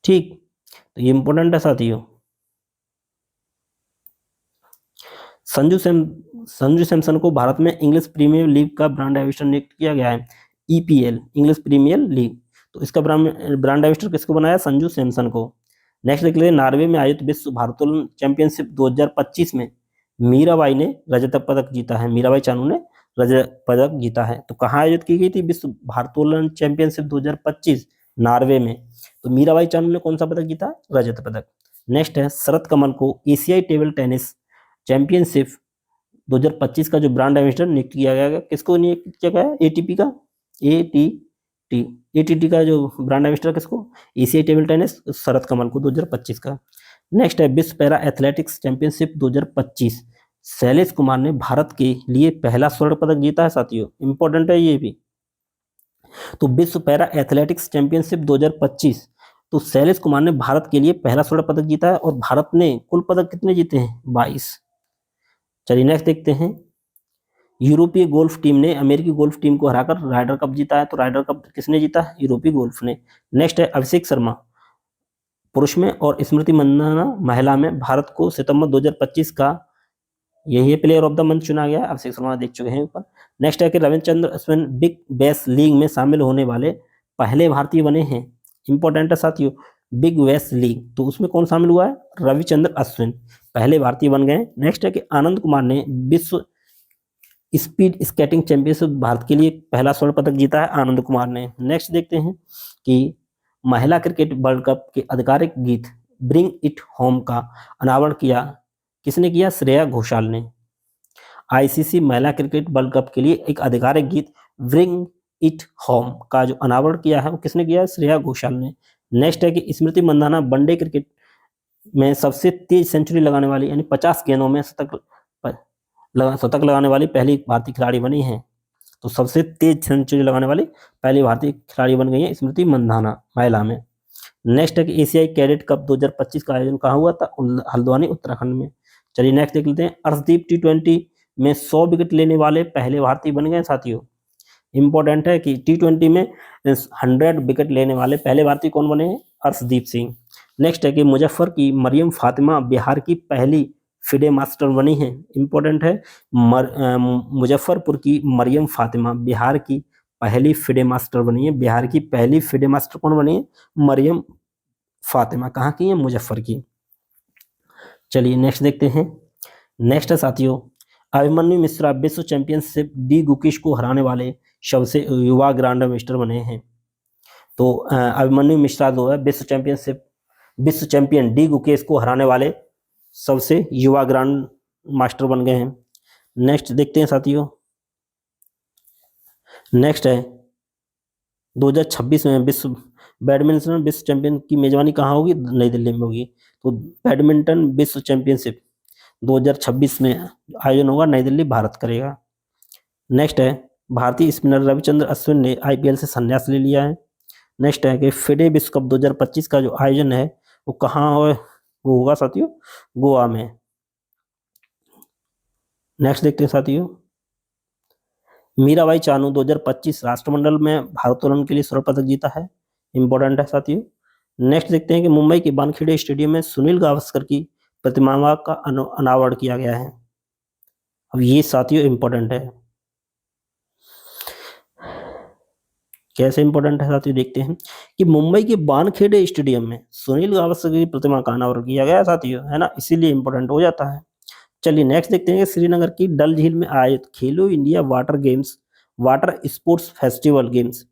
ठीक, तो ये इंपॉर्टेंट है साथियों। संजू सैमसन को भारत में इंग्लिश प्रीमियर लीग का ब्रांड एम्बेसडर नियुक्त किया गया है। ईपीएल इंग्लिश प्रीमियर लीग, तो इसका ब्रांड एम्बेसडर किसको बनाया? संजू सैमसन को। नेक्स्ट देख लेते हैं नॉर्वे में आयोजित विश्व भारोत्तोलन चैंपियनशिप 2025 में मीराबाई ने रजत पदक जीता है। मीराबाई चानू ने रजत पदक जीता है। तो कहाँ आयोजित की गई थी विश्व भारोत्तोलन चैंपियनशिप 2025? नॉर्वे में। तो मीराबाई चानू ने कौन सा पदक जीता? रजत पदक। नेक्स्ट है शरत कमल को एशियाई टेबल टेनिस चैंपियनशिप 2025 का जो ब्रांड एम्बेसडर नियुक्त किया गया, किसको नियुक्त किया गया? एटीपी का, एटीटी का जो ब्रांड एम्बेसडर किसको? एशियाई टेबल टेनिस शरत कमल को 2025 का। नेक्स्ट है विश्व para athletics championship 2025 Shailesh Kumar ने भारत के लिए पहला स्वर्ण पदक जीता है साथियों, इंपॉर्टेंट है ये भी। तो विश्व पैरा एथलेटिक्स चैंपियनशिप 2025 तो शैलेश कुमार ने भारत के लिए पहला स्वर्ण पदक जीता है, और भारत ने कुल पदक कितने जीते हैं? 22। चलिए नेक्स्ट देखते हैं। यूरोपीय गोल्फ टीम ने अमेरिकी गोल्फ टीम को हराकर राइडर कप जीता है। तो राइडर कप किसने जीता? यूरोपीय गोल्फ ने। नेक्स्ट है अभिषेक शर्मा पुरुष में और स्मृति मंदाना महिला में भारत को सितंबर 2025 का यही प्लेयर ऑफ द मंथ चुना गया। अभिषेक शर्मा देख चुके हैं ऊपर। नेक्स्ट है कि Ravichandra Ashwin Big Bash League में शामिल होने वाले पहले भारतीय बने हैं। इंपॉर्टेंट है साथियों, बिग बैश लीग, तो उसमें कौन शामिल हुआ है? रविचंद्र अश्विन पहले भारतीय बन गए। नेक्स्ट है कि आनंद कुमार ने विश्व स्पीड स्केटिंग चैंपियनशिप भारत के लिए पहला स्वर्ण पदक जीता है, आनंद कुमार ने। नेक्स्ट देखते हैं कि महिला क्रिकेट वर्ल्ड कप के आधिकारिक गीत ब्रिंग इट होम का अनावरण किसने किया? श्रेया घोषाल ने। आईसीसी महिला क्रिकेट वर्ल्ड कप के लिए एक आधिकारिक गीत ब्रिंग इट होम का जो अनावरण किया है वो किसने किया है? श्रेया घोषाल ने। नेक्स्ट है कि स्मृति मंदाना वनडे क्रिकेट में सबसे तेज सेंचुरी लगाने वाली, यानी 50 गेंदों में शतक लगाने वाली पहली भारतीय खिलाड़ी बनी है। तो सबसे तेज सेंचुरी लगाने वाली पहली भारतीय खिलाड़ी बन गई है स्मृति मंदाना महिला में। नेक्स्ट है कि एशियाई कैडेट कप 2025 का आयोजन कहाँ हुआ था? हल्द्वानी उत्तराखंड में। चलिए नेक्स्ट देख लेते हैं। अर्शदीप T20 में 100 विकेट लेने वाले पहले भारतीय बन गए साथियों। इंपॉर्टेंट है कि T20 में 100 विकेट लेने वाले पहले भारतीय कौन बने हैं? अर्शदीप सिंह। नेक्स्ट है कि मुजफ्फर की मरियम फातिमा बिहार की पहली फिडे मास्टर बनी है। इंपॉर्टेंट है, मुजफ्फरपुर की मरियम फातिमा बिहार की पहली फिडे मास्टर बनी है। बिहार की पहली फिडे मास्टर कौन बनी है? मरियम फातिमा। कहाँ की है? मुजफ्फर की। चलिए नेक्स्ट देखते हैं। नेक्स्ट है साथियों, अभिमन्यु मिश्रा विश्व चैंपियनशिप डी गुकेश को हराने वाले सबसे युवा ग्रांड मास्टर बने हैं। तो अभिमन्यु मिश्रा जो है विश्व चैंपियन डी गुकेश को हराने वाले सबसे युवा ग्रांड मास्टर बन गए हैं। नेक्स्ट देखते हैं साथियों। नेक्स्ट है 2026 में बैडमिंटन विश्व चैंपियन की मेजबानी कहाँ होगी? नई दिल्ली में होगी। तो बैडमिंटन विश्व चैंपियनशिप 2026 में आयोजन होगा, नई दिल्ली, भारत करेगा। नेक्स्ट है भारतीय स्पिनर रविचंद्र अश्विन ने आईपीएल से संन्यास ले लिया है। नेक्स्ट है कि फिडे विश्व कप 2025 का जो आयोजन है वो कहाँ हो, वो होगा साथियों, गोवा में। नेक्स्ट देखते हैं साथियों, मीराबाई चानू 2025 राष्ट्रमंडल में भारोत्तोलन के लिए स्वर्ण पदक जीता है, इंपॉर्टेंट है साथियों। नेक्स्ट देखते हैं कि मुंबई के वानखेड़े स्टेडियम में सुनील गावस्कर की प्रतिमा का अनावरण किया गया है। अब ये साथियों इंपॉर्टेंट है, कैसे इंपॉर्टेंट है साथियों, देखते हैं कि मुंबई के वानखेड़े स्टेडियम में सुनील गावस्कर की प्रतिमा का अनावरण किया गया साथियों, है ना, इसीलिए इंपॉर्टेंट हो जाता है। चलिए नेक्स्ट देखते हैं कि श्रीनगर की डल झील में आयोजित खेलो India water games, water sports festival games,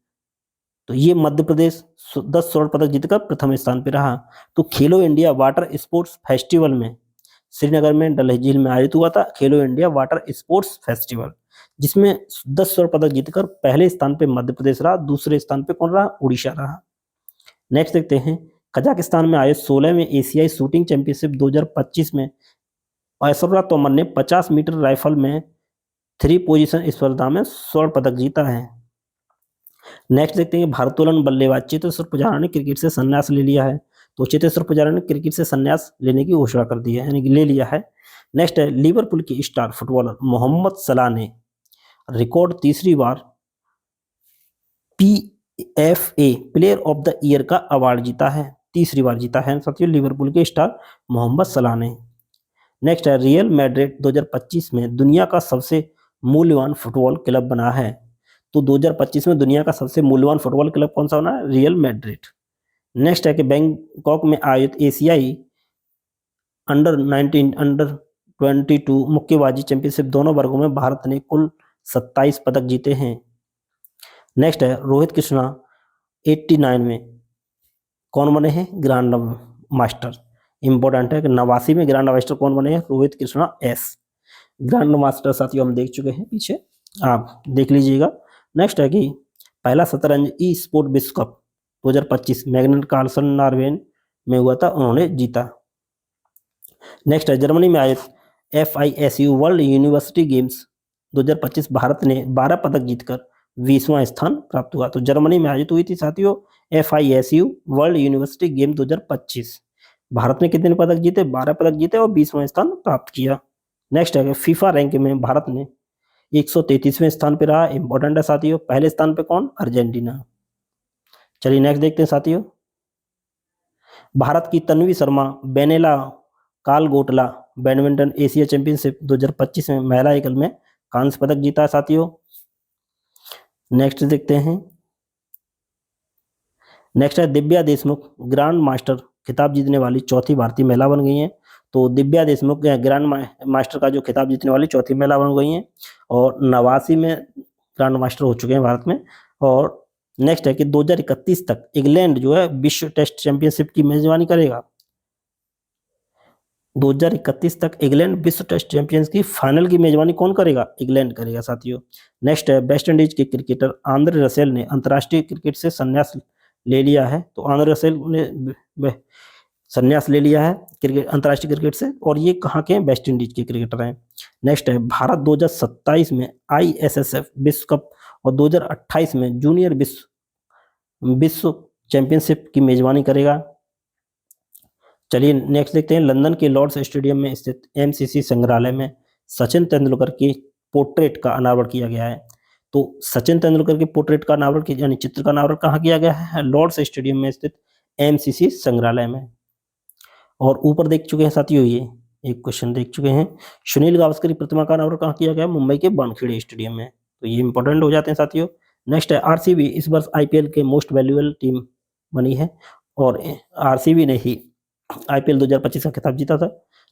तो ये मध्य प्रदेश 10 स्वर्ण पदक जीतकर प्रथम स्थान पर रहा। तो खेलो इंडिया वाटर स्पोर्ट्स फेस्टिवल में श्रीनगर में डल झील में आयोजित हुआ था खेलो इंडिया वाटर स्पोर्ट्स फेस्टिवल, जिसमें 10 स्वर्ण पदक जीतकर पहले स्थान पे मध्य प्रदेश रहा, दूसरे स्थान पे कौन रहा, उड़ीसा रहा। नेक्स्ट देखते हैं कजाकिस्तान में आयोजित 16वें एशियाई शूटिंग चैंपियनशिप 2025 में ऐश्वर्या तोमर ने 50 मीटर राइफल में 3 पोजीशन स्पर्धा में स्वर्ण पदक जीता है। नेक्स्ट देखते हैं भारोत्तोलन बल्लेबाज चेतेश्वर पुजारा ने क्रिकेट से संन्यास ले लिया है। तो चेतेश्वर पुजारा ने क्रिकेट से संन्यास लेने की घोषणा कर दी है, यानी कि ले लिया है। नेक्स्ट है लिवरपूल के स्टार फुटबॉलर मोहम्मद सलाह ने रिकॉर्ड तीसरी बार PFA player of the year का अवार्ड जीता है, तीसरी बार जीता है साथियों लिवरपूल के स्टार मोहम्मद सलाह ने। नेक्स्ट है रियल मैड्रिड 2025 में दुनिया का सबसे मूल्यवान फुटबॉल क्लब बना है। तो 2025 में दुनिया का सबसे मूल्यवान फुटबॉल क्लब कौन सा बना है, रियल मैड्रिड। नेक्स्ट है कि बैंकॉक में आयोजित एशियाई अंडर 19 अंडर 22 मुक्केबाजी चैंपियनशिप दोनों वर्गों में भारत ने कुल 27 पदक जीते हैं। नेक्स्ट है रोहित कृष्णा 89 में कौन बने हैं, ग्रैंड मास्टर। इंपॉर्टेंट है कि 89 में ग्रैंड मास्टर कौन बने हैं, Rohit Krishna S. Grand master साथियों हम देख चुके हैं पीछे, आप देख लीजिएगा। नेक्स्ट है कि पहला शतरंज ई स्पोर्ट विश्व कप 2025 मैग्नस कार्लसन नॉर्वे में हुआ था, उन्होंने जीता। नेक्स्ट है जर्मनी में आयोजित FISU world university games 2025 Bharat ने 12 पदक जीतकर 20वां स्थान प्राप्त हुआ। तो जर्मनी में आयोजित हुई थी साथियों FISU world university game 2025, Bharat ने कितने पदक जीते, 12 पदक जीते और 20वां स्थान प्राप्त किया। नेक्स्ट है फीफा रैंक में भारत ने 133वें स्थान पर रहा, इंपॉर्टेंट है साथियों। पहले स्थान पे कौन, अर्जेंटीना। चलिए नेक्स्ट देखते हैं साथियों, भारत की Tanvi Sharma Vennala Kalagotla badminton Asia championship 2025 में महिला एकल में कांस्य पदक जीता है साथियों। नेक्स्ट देखते हैं, नेक्स्ट है दिव्या देशमुख ग्रैंड मास्टर खिताब जीतने वाली चौथी भारतीय महिला बन गई हैं। तो दिव्या देशमुख ग्रैंड मास्टर का जो खिताब जीतने वाली चौथी महिला बन गई हैं और 89 में ग्रैंड मास्टर हो चुके हैं भारत में। और नेक्स्ट है कि 2031 तक इंग्लैंड जो है विश्व टेस्ट चैंपियनशिप की मेजबानी करेगा। 2031 तक इंग्लैंड विश्व टेस्ट चैंपियंस की फाइनल की मेजबानी कौन करेगा, इंग्लैंड करेगा साथियों। नेक्स्ट है वेस्ट इंडीज के क्रिकेटर आंद्रे रसेल ने अंतर्राष्ट्रीय क्रिकेट से संन्यास ले लिया है। तो आंद्रे रसेल ने संन्यास ले लिया है क्रिकेट, अंतर्राष्ट्रीय क्रिकेट से, और ये कहाँ के हैं, वेस्ट इंडीज के क्रिकेटर हैं। नेक्स्ट है भारत 2027 में ISSF विश्व कप और 2028 में जूनियर विश्व चैंपियनशिप की मेजबानी करेगा। चलिए नेक्स्ट देखते हैं, लंदन के लॉर्ड्स स्टेडियम में स्थित MCC संग्रहालय में सचिन तेंदुलकर की पोर्ट्रेट का अनावरण किया गया है। तो सचिन तेंदुलकर के पोर्ट्रेट का अनावरण यानी चित्र का अनावरण कहाँ किया गया है, लॉर्ड्स स्टेडियम में स्थित MCC संग्रहालय में। और ऊपर देख चुके हैं साथियों, ये एक क्वेश्चन देख चुके हैं, सुनील गावस्कर की प्रतिमा का अनावरण कहाँ किया गया, मुंबई के वानखेड़े स्टेडियम में। तो ये इंपॉर्टेंट हो जाते हैं साथियों। नेक्स्ट है RCB इस वर्ष IPL के मोस्ट वैल्यूएबल टीम बनी है और RCB ने ही IPL 2025 का खिताब जीता था।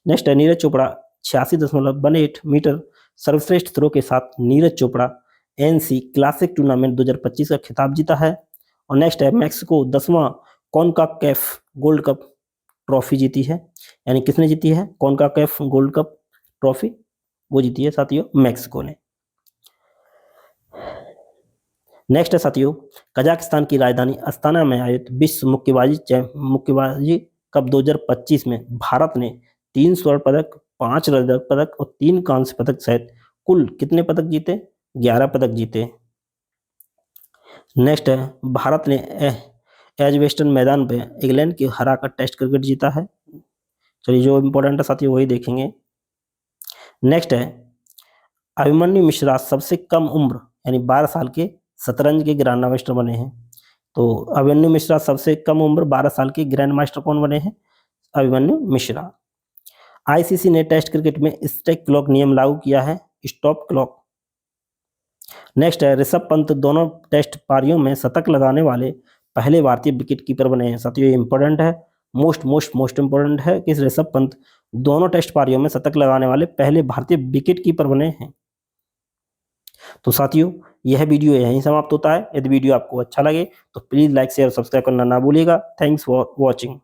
नेक्स्ट है नीरज चोपड़ा 86.18 मीटर सर्वश्रेष्ठ थ्रो के साथ Neeraj Chopra NC classic tournament 2025 का खिताब जीता है। और नेक्स्ट है मैक्सिको 10वां कॉनकाकैफ गोल्ड कप ट्रॉफी जीती है, यानी किसने जीती है, कॉनकाकैफ गोल्ड कप ट्रॉफी वो जीती है साथियों मैक्सिको ने। नेक्स्ट है साथियों, कजाकिस्तान की राजधानी अस्ताना में आयोजित विश्व मुक्केबाजी कप 2025 में भारत ने 3 स्वर्ण पदक 5 रजत पदक और 3 कांस्य पदक सहित कुल कितने पदक जीते? 11 पदक जीते। नेक्स्ट है, भारत ने एजबेस्टन मैदान पे इंग्लैंड को हराकर टेस्ट क्रिकेट जीता है। चलिए, जो इंपॉर्टेंट है साथियों वही देखेंगे। नेक्स्ट है, अभिमन्यु मिश्रा सबसे कम उम्र यानी 12 साल के शतरंज के ग्रैंड मास्टर बने हैं। तो अभिमन्यु मिश्रा सबसे कम उम्र 12 साल के ग्रैंड मास्टर कौन बने हैं? अभिमन्यु मिश्रा। आईसीसी ने टेस्ट क्रिकेट में स्ट्राइक क्लॉक नियम लागू किया है, स्टॉप क्लॉक। नेक्स्ट है, ऋषभ पंत दोनों टेस्ट पारियों में शतक लगाने वाले पहले भारतीय विकेट कीपर बने हैं। साथियों, ये इंपॉर्टेंट है, मोस्ट इंपॉर्टेंट है कि ऋषभ पंत दोनों टेस्ट पारियों में शतक लगाने वाले पहले भारतीय विकेट कीपर बने हैं। तो साथियों, यह वीडियो यहीं समाप्त होता है। यदि वीडियो आपको अच्छा लगे तो प्लीज लाइक शेयर सब्सक्राइब करना ना भूलिएगा। Thanks for watching.